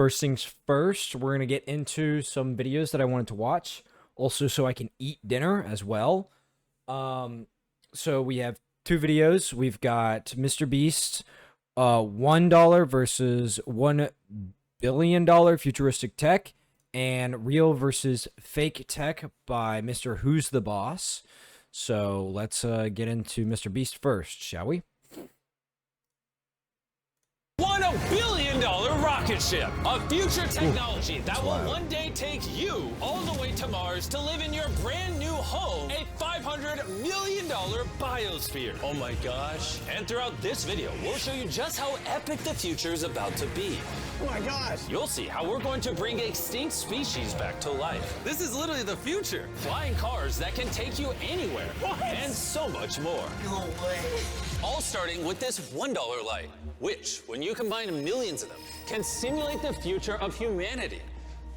first things first, we're going to get into some videos that I wanted to watch. Also, so I can eat dinner as well. So we have two videos. We've got MrBeast, $1 versus $1 billion futuristic tech, and real versus fake tech by Mr. Who's the Boss. So let's get into MrBeast first, shall we? $1 billion rocket ship, a future technology that will one day take you all the way to Mars to live in your brand new home, a $500 million biosphere. Oh my gosh. And throughout this video, we'll show you just how epic the future is about to be. Oh my gosh. You'll see how we're going to bring extinct species back to life. This is literally the future. Flying cars that can take you anywhere. What? And so much more. No way. All starting with this $1 light, which, when you combine millions of them, can simulate the future of humanity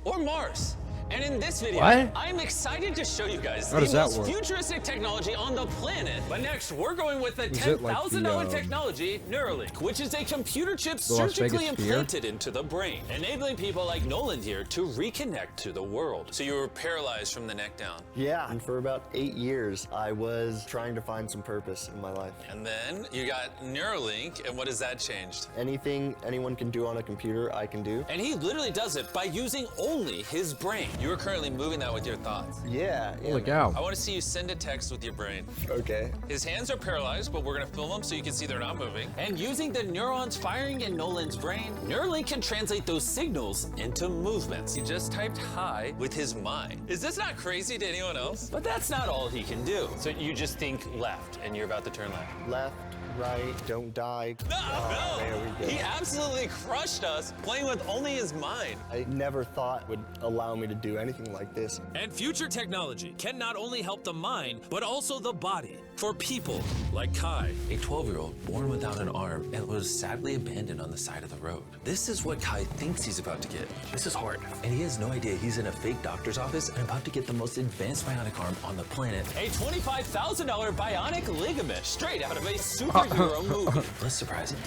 or Mars. And in this video, I'm excited to show you guys the most futuristic technology on the planet. But next, we're going with the $10,000 technology, Neuralink, which is a computer chip surgically implanted into the brain, enabling people like Nolan here to reconnect to the world. So you were paralyzed from the neck down. Yeah, and for about 8 years, I was trying to find some purpose in my life. And then you got Neuralink, and what has that changed? Anything anyone can do on a computer, I can do. And he literally does it by using only his brain. You are currently moving that with your thoughts. Yeah. Holy cow. I want to see you send a text with your brain. Okay. His hands are paralyzed, but we're going to film them so you can see they're not moving. And using the neurons firing in Nolan's brain, Neuralink can translate those signals into movements. He just typed hi with his mind. Is this not crazy to anyone else? But that's not all he can do. So you just think left, and you're about to turn left. Left, right, don't die. No. There we go. He absolutely crushed us playing with only his mind. I never thought would allow me to do anything like this. And future technology can not only help the mind, but also the body. For people like Kai, a 12-year-old born without an arm and was sadly abandoned on the side of the road. This is what Kai thinks he's about to get. This is hard. And he has no idea he's in a fake doctor's office and about to get the most advanced bionic arm on the planet. A $25,000 bionic ligament straight out of a superhero movie. Let's surprise him.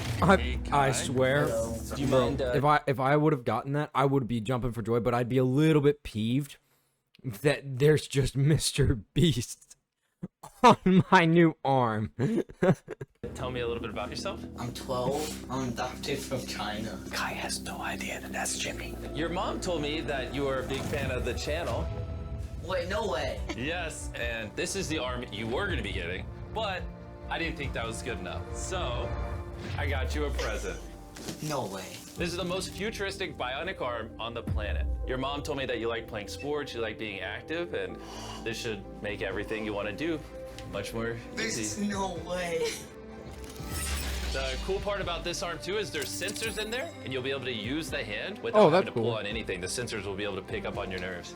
I swear, Do you mind, if I would have gotten that, I would be jumping for joy, but I'd be a little bit peeved that there's just MrBeast on my new arm. Tell me a little bit about yourself. I'm 12. I'm adopted from China. Kai has no idea that that's Jimmy. Your mom told me that you are a big fan of the channel. Wait, no way. Yes, and this is the arm you were going to be getting, but I didn't think that was good enough. So I got you a present. No way. This is the most futuristic bionic arm on the planet. Your mom told me that you like playing sports, you like being active, and this should make everything you want to do much more easy. There's no way. The cool part about this arm too is there's sensors in there, and you'll be able to use the hand without having to pull on anything. The sensors will be able to pick up on your nerves.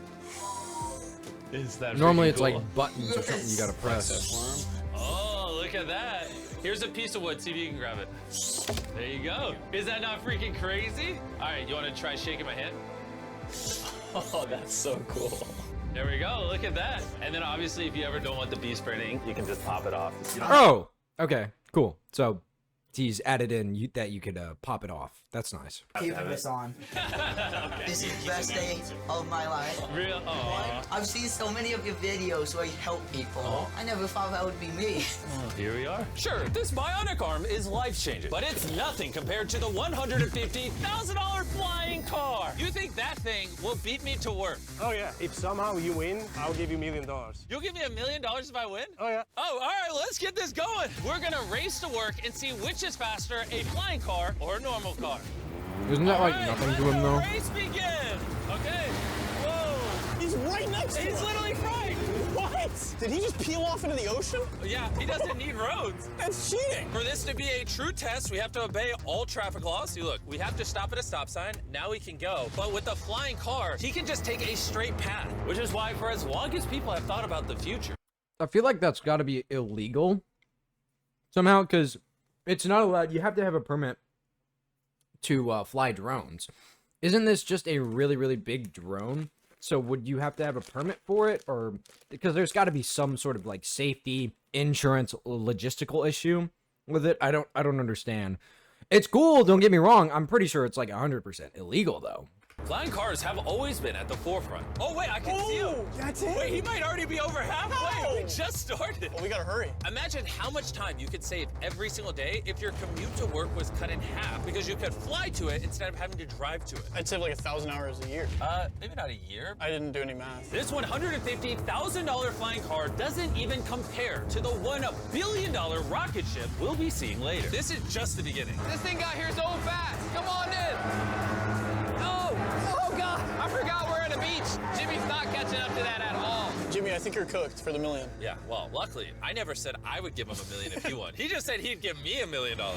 Is that Normally it's cool? like buttons or something you gotta press. Oh, look at that. Here's a piece of wood. See if you can grab it. There you go. Is that not freaking crazy? All right, you want to try shaking my hand? Oh, that's so cool. There we go. Look at that. And then obviously, if you ever don't want the beast printing, you can just pop it off. Oh, okay, cool. So he's added in that you could pop it off. That's nice. Keeping this on. This is the best day of my life. Real? Aww. I've seen so many of your videos where you help people. I never thought that would be me. Here we are. Sure, this bionic arm is life-changing, but it's nothing compared to the $150,000 flying car. You think that thing will beat me to work? Oh yeah, if somehow you win, I'll give you $1 million. You'll give me $1 million if I win? Oh yeah. Oh, all right, let's get this going. We're gonna race to work and see which is faster, a flying car or a normal car. Isn't that like nothing to him though? Race begin. Okay. Whoa. He's right next to He's us. literally right. What? Did he just peel off into the ocean? Yeah, he doesn't need roads. That's cheating. For this to be a true test, we have to obey all traffic laws. See, look, we have to stop at a stop sign. Now we can go. But with the flying car, he can just take a straight path, which is why for as long as people have thought about the future. I feel like that's got to be illegal somehow because it's not allowed. You have to have a permit to fly drones. Isn't this just a really, really big drone? So would you have to have a permit for it? Or because there's got to be some sort of like safety, insurance, logistical issue with it. I don't understand. It's cool, don't get me wrong. I'm pretty sure it's like 100% illegal though. Flying cars have always been at the forefront. Oh wait, I can see him. That's it. Wait, he might already be over halfway. We just started. Well, we gotta hurry. Imagine how much time you could save every single day if your commute to work was cut in half because you could fly to it instead of having to drive to it. I'd save like 1,000 hours a year. Maybe not a year. I didn't do any math. This $150,000 flying car doesn't even compare to the $1 billion rocket ship we'll be seeing later. This is just the beginning. This thing got here so fast. Come on in. Oh God, I forgot we're at a beach. Jimmy's not catching up to that at all. Jimmy, I think you're cooked for the million. Yeah, well, luckily, I never said I would give him $1 million if he won. He just said he'd give me $1 million. Let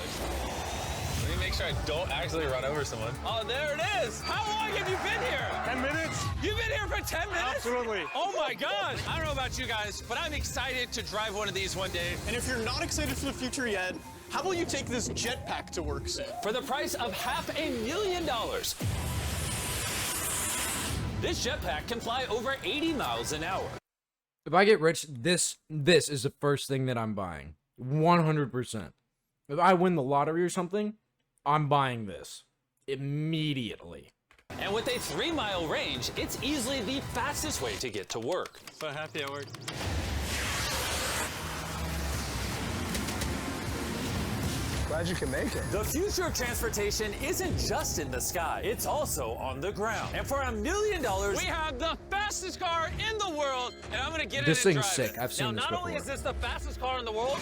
me make sure I don't actually run over someone. Oh, there it is. How long have you been here? 10 minutes? You've been here for 10 minutes? Absolutely. Oh my God. I don't know about you guys, but I'm excited to drive one of these one day. And if you're not excited for the future yet, how about you take this jetpack to work soon? For the price of $500,000. This jetpack can fly over 80 miles an hour. If I get rich, this is the first thing that I'm buying. 100%. If I win the lottery or something, I'm buying this immediately. And with a 3-mile range, it's easily the fastest way to get to work. So happy I worked. Glad you can make it. The future of transportation isn't just in the sky, it's also on the ground. And for $1 million, we have the fastest car in the world, and I'm gonna get This in and thing's drive sick. it. I've seen now, this not only before. is this the fastest car in the world,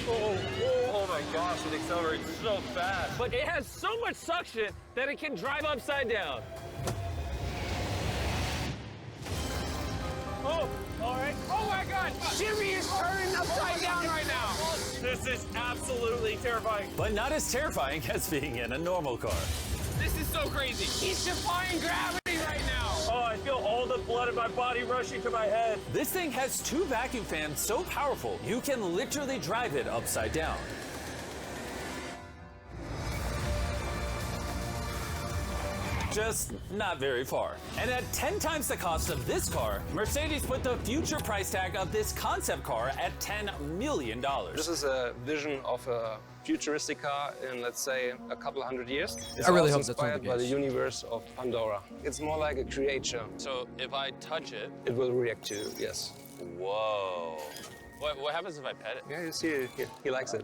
oh my gosh, it accelerates so fast. But it has so much suction that it can drive upside down. Oh, all right. Oh my God, Jimmy is turning upside down right now. This is absolutely terrifying. But not as terrifying as being in a normal car. This is so crazy. He's defying gravity right now. Oh, I feel all the blood in my body rushing to my head. This thing has 2 vacuum fans so powerful, you can literally drive it upside down. Just not very far. And at 10 times the cost of this car, Mercedes put the future price tag of this concept car at $10 million. This is a vision of a futuristic car in, let's say, a couple hundred years. It's I really also hope that's not the inspired by the case. universe of Pandora. It's more like a creature. So if I touch it, It will react to you, yes. whoa. What happens if I pet it? Yeah, you see, he likes it.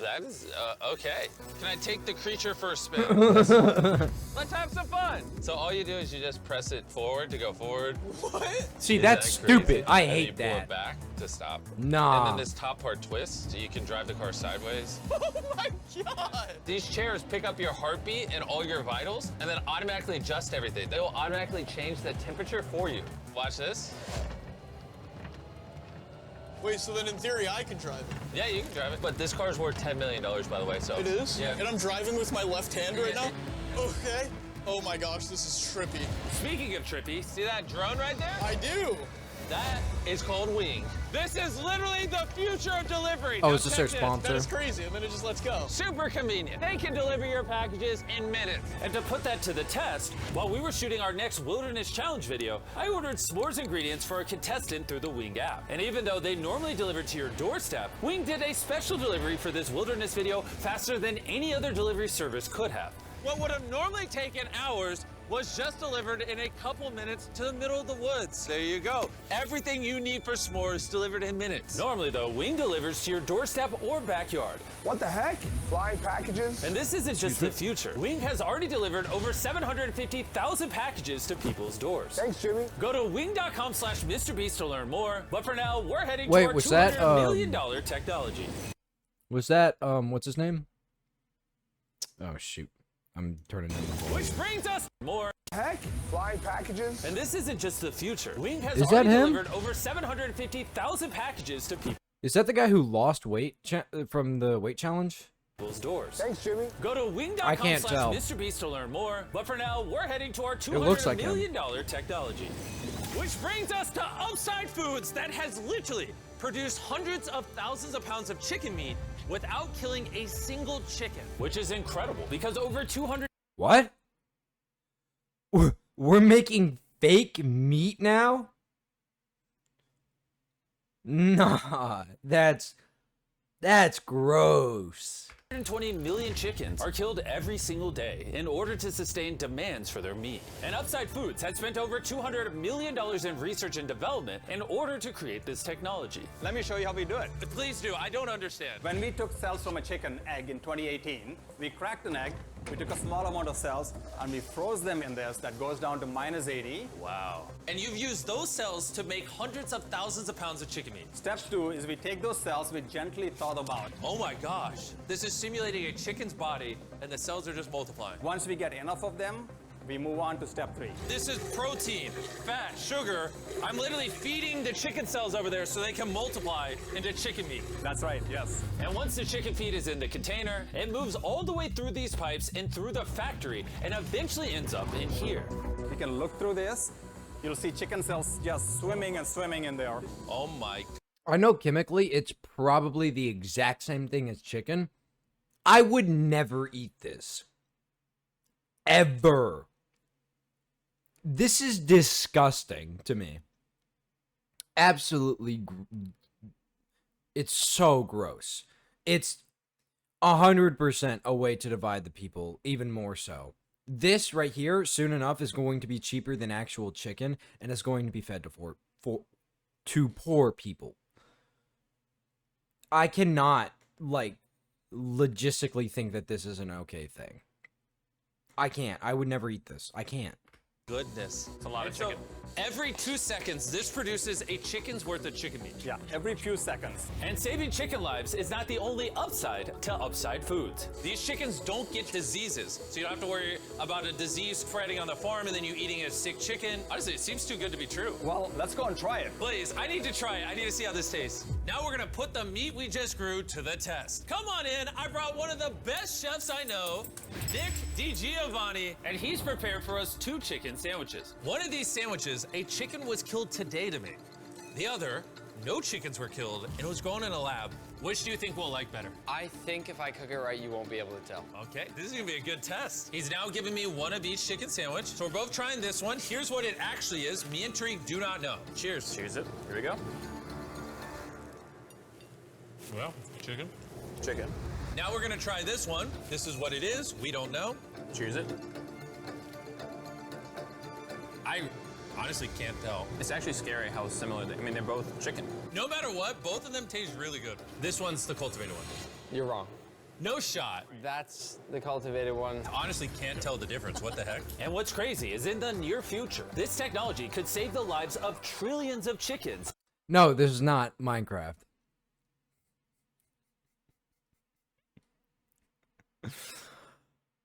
That is, okay. Can I take the creature for a spin? Let's have some fun. So all you do is you just press it forward to go forward. What? See, Isn't that's that crazy? stupid. I And then you hate pull it that. back to stop. Nah. And then this top part twists, so you can drive the car sideways. Oh my God. These chairs pick up your heartbeat and all your vitals, and then automatically adjust everything. They will automatically change the temperature for you. Watch this. Wait, so then in theory I can drive it. Yeah, you can drive it. But this car is worth $10 million, by the way, so. It is? Yeah. And I'm driving with my left hand right now? Okay. Oh my gosh, this is trippy. Speaking of trippy, see that drone right there? I do. That is called Wing. This is literally the future of delivery. Oh, Now is this their check sponsor? That is crazy, and then it just lets go. Super convenient. They can deliver your packages in minutes. And to put that to the test, while we were shooting our next Wilderness Challenge video, I ordered s'mores ingredients for a contestant through the Wing app. And even though they normally deliver to your doorstep, Wing did a special delivery for this Wilderness video faster than any other delivery service could have. What would have normally taken hours was just delivered in a couple minutes to the middle of the woods. There you go. Everything you need for s'mores delivered in minutes. Normally, though, Wing delivers to your doorstep or backyard. What the heck? Flying packages? And this isn't just the future. Wing has already delivered over 750,000 packages to people's doors. Thanks, Jimmy. Go to wing.com/MrBeast to learn more. But for now, we're heading Wait, to our was that, $200 million technology. Was that what's his name? Oh shoot. I'm turning in the volume. Which brings us more. Heck? Flying packages? And this isn't just the future. Wing has Is that already him? delivered over 750,000 packages to Is that the guy who lost weight from the weight challenge? people's doors. Thanks, Jimmy. Go to I can't tell. wing.com/MrBeast to learn more. But for now, we're heading to our looks $200 like him. million technology. Which brings us to Upside Foods that has literally produced hundreds of thousands of pounds of chicken meat without killing a single chicken. Which is incredible because over 200 What? We're making fake meat now? Nah, that's gross. 120 million chickens are killed every single day in order to sustain demands for their meat. And Upside Foods has spent over $200 million in research and development in order to create this technology. Let me show you how we do it. Please do, I don't understand. When we took cells from a chicken egg in 2018, we cracked an egg, we took a small amount of cells, and we froze them in this. That goes down to -80. Wow. And you've used those cells to make hundreds of thousands of pounds of chicken meat. Step 2 is we take those cells, we gently thaw them out. Oh my gosh. This is simulating a chicken's body, and the cells are just multiplying. Once we get enough of them, we move on to step 3. This is protein, fat, sugar. I'm literally feeding the chicken cells over there so they can multiply into chicken meat. That's right, yes. And once the chicken feed is in the container, it moves all the way through these pipes and through the factory and eventually ends up in here. You can look through this. You'll see chicken cells just swimming and swimming in there. Oh my. I know chemically it's probably the exact same thing as chicken. I would never eat this. Ever. This is disgusting to me. Absolutely. It's so gross. It's 100% a way to divide the people, even more so. This right here, soon enough, is going to be cheaper than actual chicken, and it's going to be fed to poor people. I cannot, like, logistically think that this is an okay thing. I can't. I would never eat this. I can't. Goodness. It's a lot of chicken. Every 2 seconds, this produces a chicken's worth of chicken meat. Yeah, every few seconds. And saving chicken lives is not the only upside to Upside Foods. These chickens don't get diseases, so you don't have to worry about a disease spreading on the farm and then you eating a sick chicken. Honestly, it seems too good to be true. Well, let's go and try it. Please, I need to try it. I need to see how this tastes. Now we're gonna put the meat we just grew to the test. Come on in, I brought one of the best chefs I know, Nick DiGiovanni, and he's prepared for us 2 chicken sandwiches. One of these sandwiches, a chicken was killed today to make. The other, no chickens were killed and it was grown in a lab. Which do you think we'll like better? I think if I cook it right, you won't be able to tell. Okay, this is gonna be a good test. He's now giving me one of each chicken sandwich. So we're both trying this one. Here's what it actually is. Me and Tariq do not know. Cheers. Cheers it. Here we go. Well, chicken. Chicken. Now we're gonna try this one. This is what it is. We don't know. Cheers it. I honestly can't tell. It's actually scary how similar they, I mean, they're both chicken. No matter what, both of them taste really good. This one's the cultivated one. You're wrong. No shot. That's the cultivated one. Honestly can't tell the difference. What the heck? And what's crazy is in the near future, this technology could save the lives of trillions of chickens. No, this is not Minecraft.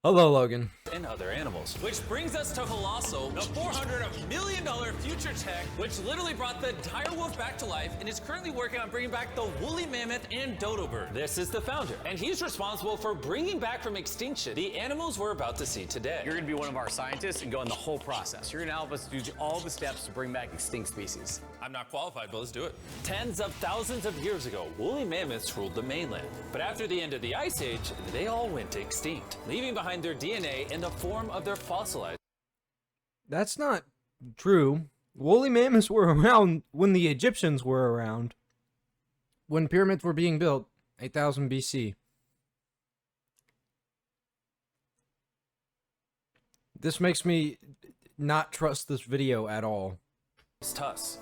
Hello, Logan. And other animals. Which brings us to Colossal, the $400 million future tech, which literally brought the dire wolf back to life and is currently working on bringing back the woolly mammoth and dodo bird. This is the founder, and he's responsible for bringing back from extinction the animals we're about to see today. You're gonna be one of our scientists and go in the whole process. You're gonna help us do all the steps to bring back extinct species. I'm not qualified, but let's do it. Tens of thousands of years ago, woolly mammoths ruled the mainland. But after the end of the Ice Age, they all went extinct, leaving behind their DNA in the form of their fossilized. That's not true. Woolly mammoths were around when the Egyptians were around. When pyramids were being built, 8000 BC. This makes me not trust this video at all. Tusk.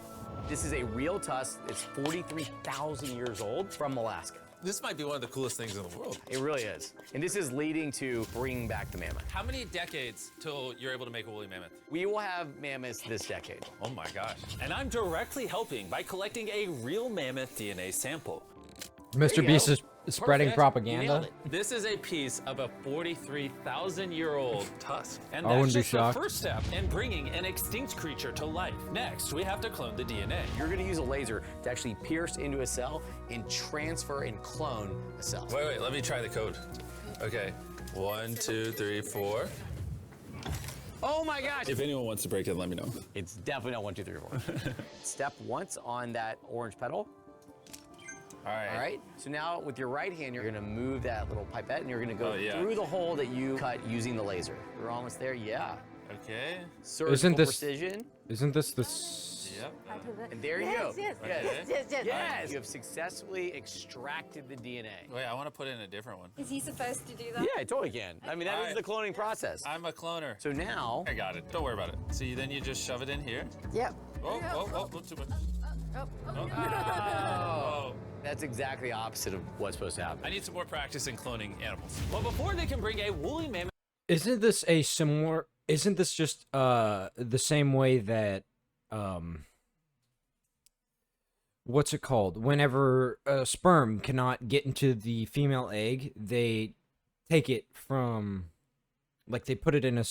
This is a real tusk. It's 43,000 years old from Alaska. This might be one of the coolest things in the world. It really is. And this is leading to bringing back the mammoth. How many decades till you're able to make a woolly mammoth? We will have mammoths this decade. Oh my gosh. And I'm directly helping by collecting a real mammoth DNA sample. MrBeast is spreading Perfect. propaganda. You nailed it. This is a piece of a 43,000-year-old tusk. And I that's wouldn't be just the shocked. first step in bringing an extinct creature to life. Next, we have to clone the DNA. You're gonna use a laser to actually pierce into a cell and transfer and clone a cell. Wait, let me try the code. Okay, 1, 2, 3, 4. Oh my gosh! If anyone wants to break it, let me know. It's definitely not 1, 2, 3, 4. Step once on that orange petal. All right. All right, so now with your right hand, you're gonna move that little pipette and you're gonna go Oh, yeah. through the hole that you cut using the laser. We're almost there, yeah. Okay. Isn't this precision. Isn't this the? Yep. And there you go. yes. Yes. You have successfully extracted the DNA. Wait, I want to put in a different one. Is he supposed to do that? Yeah, I totally can. I mean, that is the cloning process. I'm a cloner. So now... I got it. Don't worry about it. See, then you just shove it in here. Yep. Oh, not too much. Oh. That's exactly opposite of what's supposed to happen. I need some more practice in cloning animals. But before they can bring a woolly mammoth... Isn't this a similar? Isn't this just the same way that what's it called? Whenever a sperm cannot get into the female egg, they take it from, like, they put it in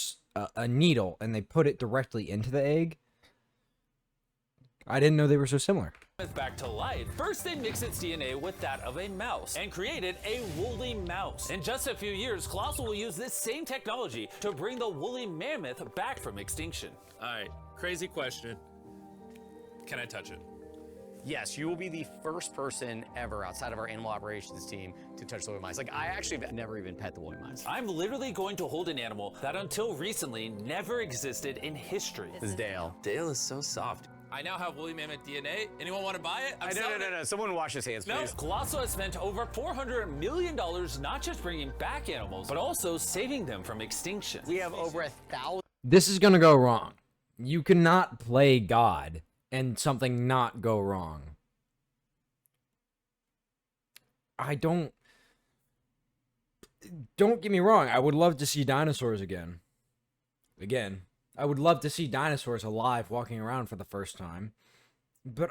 a needle and they put it directly into the egg. I didn't know they were so similar. back to life. First, they mixed its DNA with that of a mouse and created a woolly mouse. In just a few years, Colossal will use this same technology to bring the woolly mammoth back from extinction. All right, crazy question. Can I touch it? Yes, you will be the first person ever outside of our animal operations team to touch the woolly mice. Like, I actually have never even pet the woolly mice. I'm literally going to hold an animal that until recently never existed in history. This is Dale. Dale is so soft. I now have woolly mammoth DNA. Anyone want to buy it? No. Someone wash his hands, please. Colossal has spent over $400 million not just bringing back animals, but also saving them from extinction. We have over 1,000. This is gonna go wrong. You cannot play God and something not go wrong. Don't get me wrong. I would love to see dinosaurs again. I would love to see dinosaurs alive walking around for the first time. But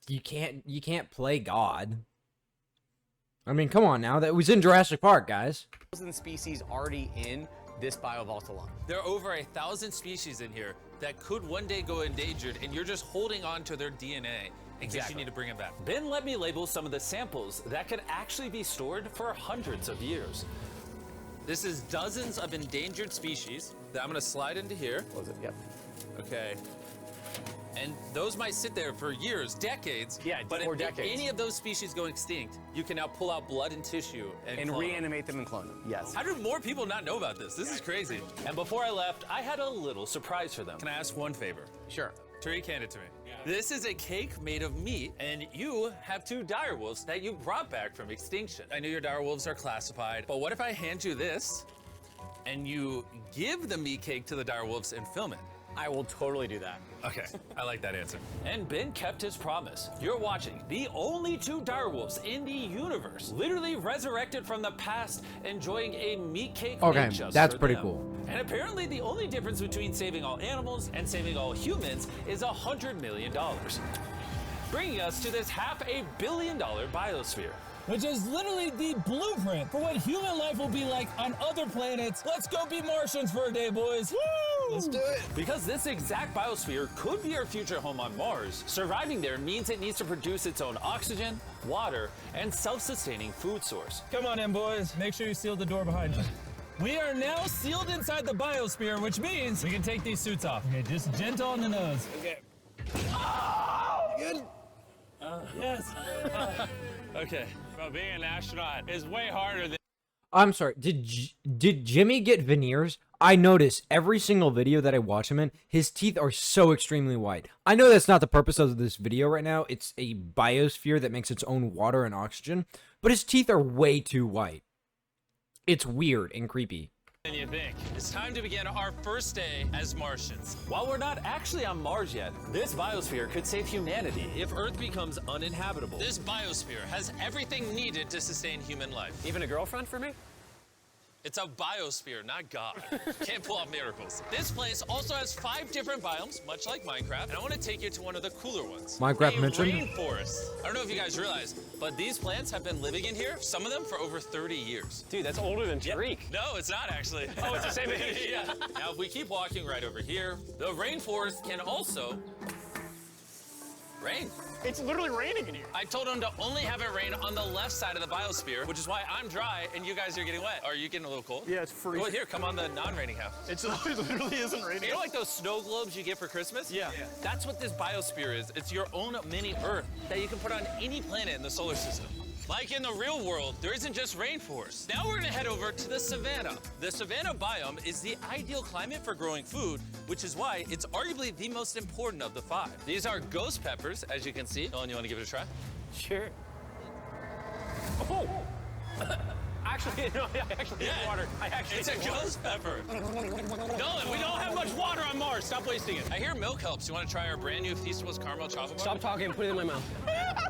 you can't play God. I mean, come on now. That was in Jurassic Park, guys. 1,000 species already in this biovault alone. There are over 1,000 species in here that could one day go endangered, and you're just holding on to their DNA in case you need to bring it back. Ben let me label some of the samples that could actually be stored for hundreds of years. This is dozens of endangered species that I'm gonna slide into here. Close it, yep. Okay. And those might sit there for years, decades. Yeah, but or if decades. any of those species go extinct, you can now pull out blood and tissue and reanimate them and clone them. Yes. How do more people not know about this? This is crazy. And before I left, I had a little surprise for them. Can I ask one favor? Sure. Tariq, hand it to me. This is a cake made of meat, and you have 2 direwolves that you brought back from extinction. I know your direwolves are classified, but what if I hand you this, and you give the meat cake to the direwolves and film it? I will totally do that. Okay, I like that answer. And Ben kept his promise. You're watching the only 2 direwolves in the universe, literally resurrected from the past, enjoying a meat cake. Okay, made just that's for pretty them. cool. And apparently the only difference between saving all animals and saving all humans is $100 million. Bringing us to this $500 million biosphere. Which is literally the blueprint for what human life will be like on other planets. Let's go be Martians for a day, boys. Woo! Let's do it. Because this exact biosphere could be our future home on Mars. Surviving there means it needs to produce its own oxygen, water, and self-sustaining food source. Come on in, boys. Make sure you seal the door behind you. We are now sealed inside the biosphere, which means we can take these suits off. Okay, just gentle on the nose. Okay. Oh! Good. Yes. Okay. Well, being an astronaut is way harder than... I'm sorry. Did Jimmy get veneers? I notice every single video that I watch him in, his teeth are so extremely white. I know that's not the purpose of this video right now. It's a biosphere that makes its own water and oxygen, but his teeth are way too white. It's weird and creepy. Than you think. It's time to begin our first day as Martians. While we're not actually on Mars yet, this biosphere could save humanity if Earth becomes uninhabitable. This biosphere has everything needed to sustain human life. Even a girlfriend for me? It's a biosphere, not God. Can't pull off miracles. This place also has 5 different biomes, much like Minecraft, and I want to take you to one of the cooler ones. Minecraft a mentioned? rainforest. I don't know if you guys realize, but these plants have been living in here, some of them for over 30 years. Dude, that's older than Tariq. No, it's not actually. Oh, it's the same age? Yeah. Now, if we keep walking right over here, the rainforest can also rain. It's literally raining in here. I told him to only have it rain on the left side of the biosphere, which is why I'm dry and you guys are getting wet. Are you getting a little cold? Yeah, it's freezing. Well, here, come on the non-raining half. It literally isn't raining. You know like those snow globes you get for Christmas? Yeah. That's what this biosphere is. It's your own mini Earth that you can put on any planet in the solar system. Like in the real world, there isn't just rainforest. Now we're gonna head over to the savannah. The savannah biome is the ideal climate for growing food, which is why it's arguably the most important of the 5. These are ghost peppers, as you can see. Nolan, you wanna give it a try? Sure. Oh! Actually, no, I actually need water. It's a ghost pepper. Nolan, we don't have much water on Mars. Stop wasting it. I hear milk helps. You want to try our brand new Feastables caramel chocolate bar? Stop talking and put it in my mouth.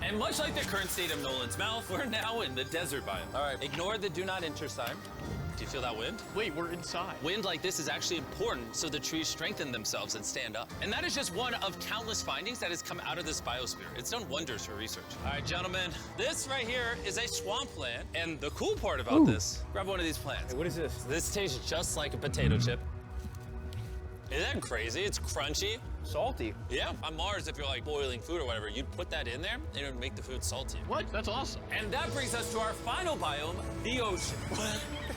And much like the current state of Nolan's mouth, we're now in the desert biome. All right, ignore the do not enter sign. Do you feel that wind? Wait, we're inside. Wind like this is actually important so the trees strengthen themselves and stand up. And that is just one of countless findings that has come out of this biosphere. It's done wonders for research. All right, gentlemen, this right here is a swampland. And the cool part about this, grab one of these plants. Hey, what is this? This tastes just like a potato chip. Isn't that crazy? It's crunchy. Salty. Yeah. On Mars, if you're like boiling food or whatever, you'd put that in there and it would make the food salty. What? That's awesome. And that brings us to our final biome, the ocean.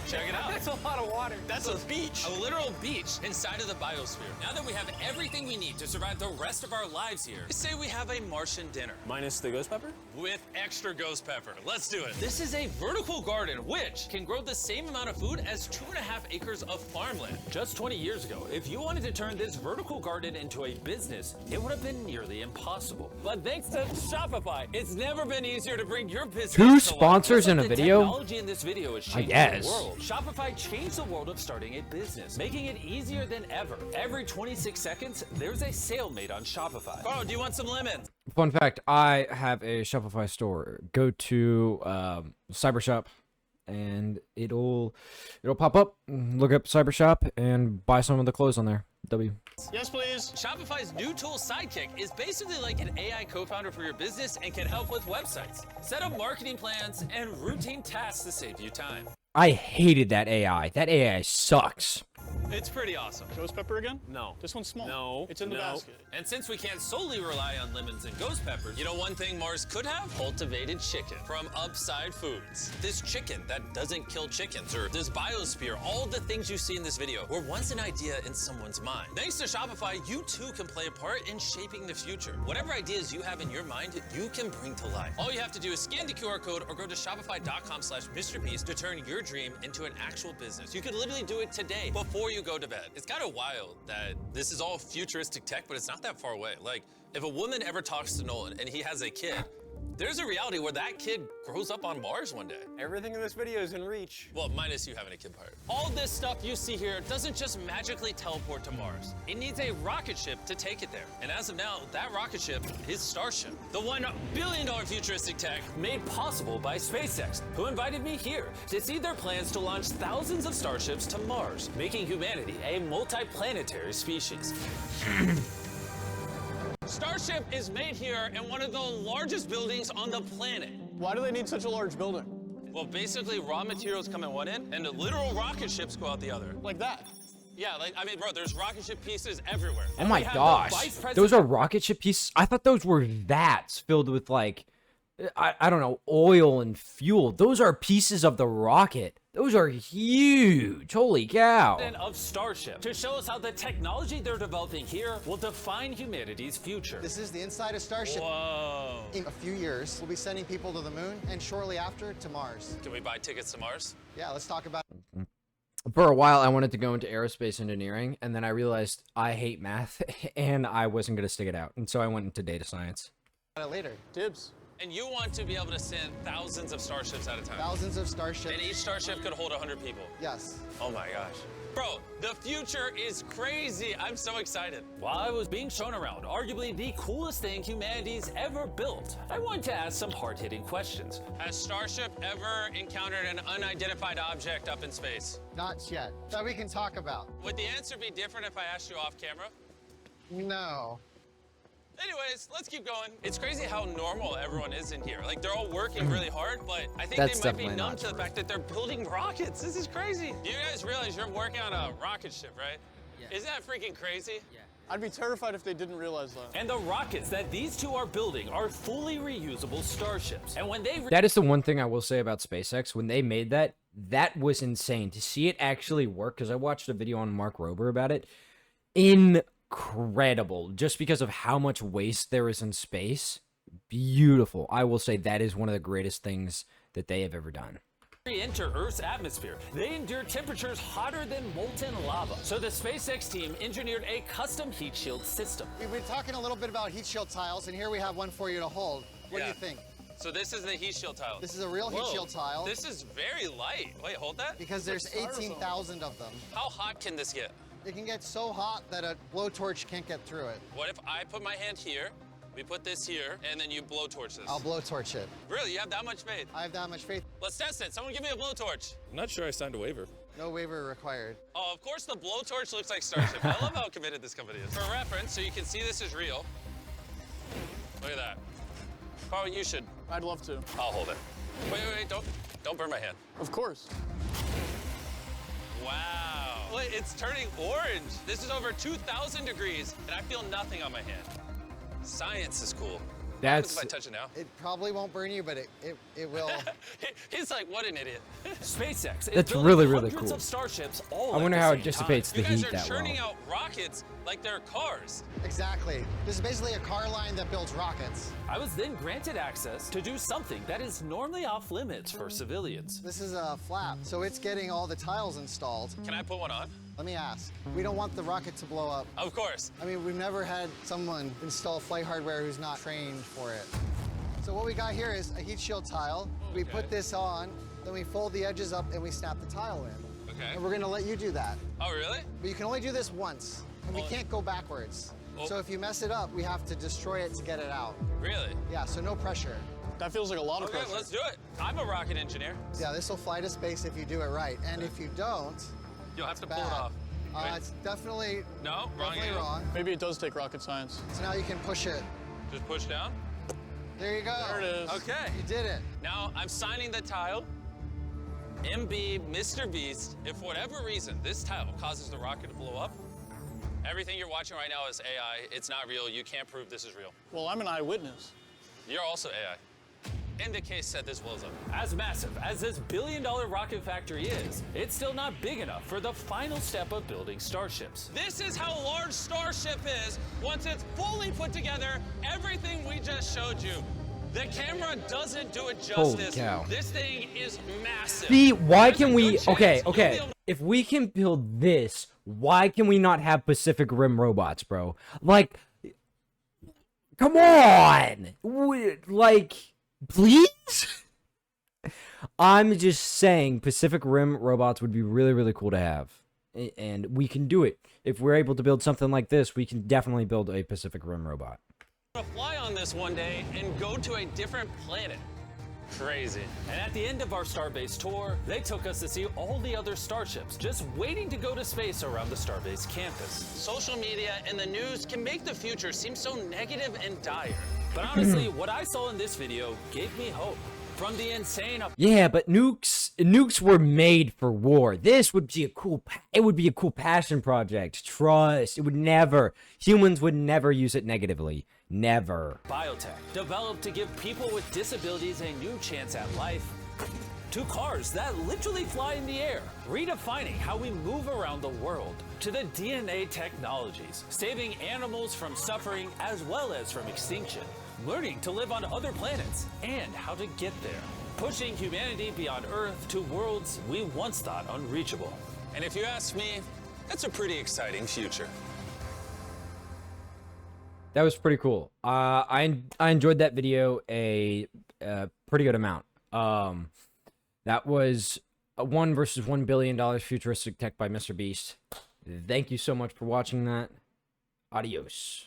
Check it out. That's a lot of water. That's a beach. A literal beach inside of the biosphere. Now that we have everything we need to survive the rest of our lives here, say we have a Martian dinner. Minus the ghost pepper? With extra ghost pepper. Let's do it. This is a vertical garden, which can grow the same amount of food as 2.5 acres of farmland. Just 20 years ago, if you wanted to turn this vertical garden into a business, it would have been nearly impossible. But thanks to Shopify, it's never been easier to bring your business to Two life. sponsors in a The video? technology in this video is I changing guess. the world. Shopify changed the world of starting a business, making it easier than ever. Every 26 seconds, there's a sale made on Shopify. Carl, do you want some lemons? Fun fact, I have a Shopify store. Go to Cybershop and it'll pop up. Look up Cybershop and buy some of the clothes on there. W. Yes, please. Shopify's new tool, Sidekick, is basically like an AI co-founder for your business and can help with websites, set up marketing plans, and routine tasks to save you time. I hated that AI. That AI sucks. It's pretty awesome. Ghost pepper again? No. This one's small. No. It's in the basket. And since we can't solely rely on lemons and ghost peppers, you know one thing Mars could have? Cultivated chicken from Upside Foods. This chicken that doesn't kill chickens, or this biosphere, all the things you see in this video were once an idea in someone's mind. Thanks to Shopify, you too can play a part in shaping the future. Whatever ideas you have in your mind, you can bring to life. All you have to do is scan the QR code or go to shopify.com/MrBeast to turn your dream into an actual business. You can literally do it today before you go to bed. It's kind of wild that this is all futuristic tech, but it's not that far away. Like, if a woman ever talks to Nolan and he has a kid, there's a reality where that kid grows up on Mars one day. Everything in this video is in reach. Well, minus you having a kid part. All this stuff you see here doesn't just magically teleport to Mars. It needs a rocket ship to take it there. And as of now, that rocket ship is Starship, the $1 billion futuristic tech made possible by SpaceX, who invited me here to see their plans to launch thousands of Starships to Mars, making humanity a multi-planetary species. Starship is made here in one of the largest buildings on the planet. Why do they need such a large building? Well, basically, raw materials come in one end, and the literal rocket ships go out the other. Like that? Yeah, like, I mean, bro, there's rocket ship pieces everywhere. Oh my gosh. Those are rocket ship pieces? I thought those were vats filled with, like, I don't know, oil and fuel. Those are pieces of the rocket. Those are huge. Holy cow. Of Starship to show us how the technology they're developing here will define humanity's future. This is the inside of Starship. Whoa. In a few years, we'll be sending people to the moon and shortly after to Mars. Can we buy tickets to Mars? Yeah, let's talk about For a while, I wanted to go into aerospace engineering, and then I realized I hate math, and I wasn't going to stick it out. And so I went into data science. it later. Dibs. And you want to be able to send thousands of Starships at a time? Thousands of Starships. And each Starship could hold 100 people? Yes. Oh my gosh. Bro, the future is crazy. I'm so excited. While I was being shown around, arguably the coolest thing humanity's ever built, I wanted to ask some hard-hitting questions. Has Starship ever encountered an unidentified object up in space? Not yet. That we can talk about. Would the answer be different if I asked you off camera? No. Anyways, let's keep going. It's crazy how normal everyone is in here. Like, they're all working really hard, but I think That's they might be definitely numb not to the fact that they're building rockets. This is crazy. Do you guys realize you're working on a rocket ship, right? Yeah. Isn't that freaking crazy? Yeah. I'd be terrified if they didn't realize that. And the rockets that these two are building are fully reusable Starships. And when they... That is the one thing I will say about SpaceX. When they made that, that was insane. To see it actually work, because I watched a video on Mark Rober about it. Incredible. Just because of how much waste there is in space. Beautiful. I will say that is one of the greatest things that they have ever done. Enter Earth's atmosphere. They endure temperatures hotter than molten lava. So the SpaceX team engineered a custom heat shield system. We've been talking a little bit about heat shield tiles, and here we have one for you to hold. What do you think? So this is the heat shield tile. This is a real heat shield tile. This is very light. Wait, hold that. Because there's 18,000 of them. How hot can this get? It can get so hot that a blowtorch can't get through it. What if I put my hand here, we put this here, and then you blowtorch this? I'll blowtorch it. Really? You have that much faith? I have that much faith. Let's test it. Someone give me a blowtorch. I'm not sure I signed a waiver. No waiver required. Oh, of course the blowtorch looks like Starship. I love how committed this company is. For reference, so you can see this is real. Look at that. Carl, you should. I'd love to. I'll hold it. Wait, don't burn my hand. Of course. Wow. Wait, it's turning orange. This is over 2,000 degrees, and I feel nothing on my hand. Science is cool. That's. If I touch it now. It probably won't burn you, but it will. He's like, what an idiot. SpaceX is That's building really hundreds cool. of starships all I wonder at the how same it dissipates time. the You heat guys are that churning well. out rockets like they're cars. Exactly. This is basically a car line that builds rockets. I was then granted access to do something that is normally off limits for civilians. This is a flap, so it's getting all the tiles installed. Can I put one on? Let me ask. We don't want the rocket to blow up. Of course. I mean, we've never had someone install flight hardware who's not trained for it. So what we got here is a heat shield tile. We put this on, then we fold the edges up and we snap the tile in. Okay. And we're gonna let you do that. Oh, really? But you can only do this once, and we can't go backwards. So if you mess it up, we have to destroy it to get it out. Really? Yeah, so no pressure. That feels like a lot of Okay, pressure. let's do it. I'm a rocket engineer. Yeah, this will fly to space if you do it right. And if you don't, You'll have to bad. pull it off. Wait. It's definitely, No, wrong definitely angle. wrong. Maybe it does take rocket science. So now you can push it. Just push down. There you go. There it is. Okay. You did it. Now I'm signing the tile. MB, MrBeast. If for whatever reason this tile causes the rocket to blow up, everything you're watching right now is AI. It's not real. You can't prove this is real. Well, I'm an eyewitness. You're also AI. In the case that this blows up. As massive as this billion-dollar rocket factory is, it's still not big enough for the final step of building starships. This is how large Starship is once it's fully put together. Everything we just showed you. The camera doesn't do it Holy justice. cow. This thing is massive. See, why There's a can good we? chance Okay, you'll be okay. able to- If we can build this, why can we not have Pacific Rim robots, bro? Like, come on, like, please. I'm just saying, Pacific Rim robots would be really, really cool to have, and we can do it. If we're able to build something like this, we can definitely build a Pacific Rim robot. to fly on this one day and go to a different planet. Crazy. And at the end of our Starbase tour, they took us to see all the other starships just waiting to go to space around the Starbase campus. Social media and the news can make the future seem so negative and dire. But honestly, what I saw in this video gave me hope. From the insane Yeah, but nukes were made for war. This would be a cool. It would be a cool passion project. Trust. It would never. Humans would never use it negatively. Never. biotech developed to give people with disabilities a new chance at life, to cars that literally fly in the air, redefining how we move around the world, to the DNA technologies, saving animals from suffering as well as from extinction, learning to live on other planets, and how to get there, pushing humanity beyond Earth to worlds we once thought unreachable. And if you ask me, that's a pretty exciting future. That was pretty cool. I enjoyed that video a pretty good amount. That was a $1 versus $1 billion futuristic tech by MrBeast. Thank you so much for watching that. Adios.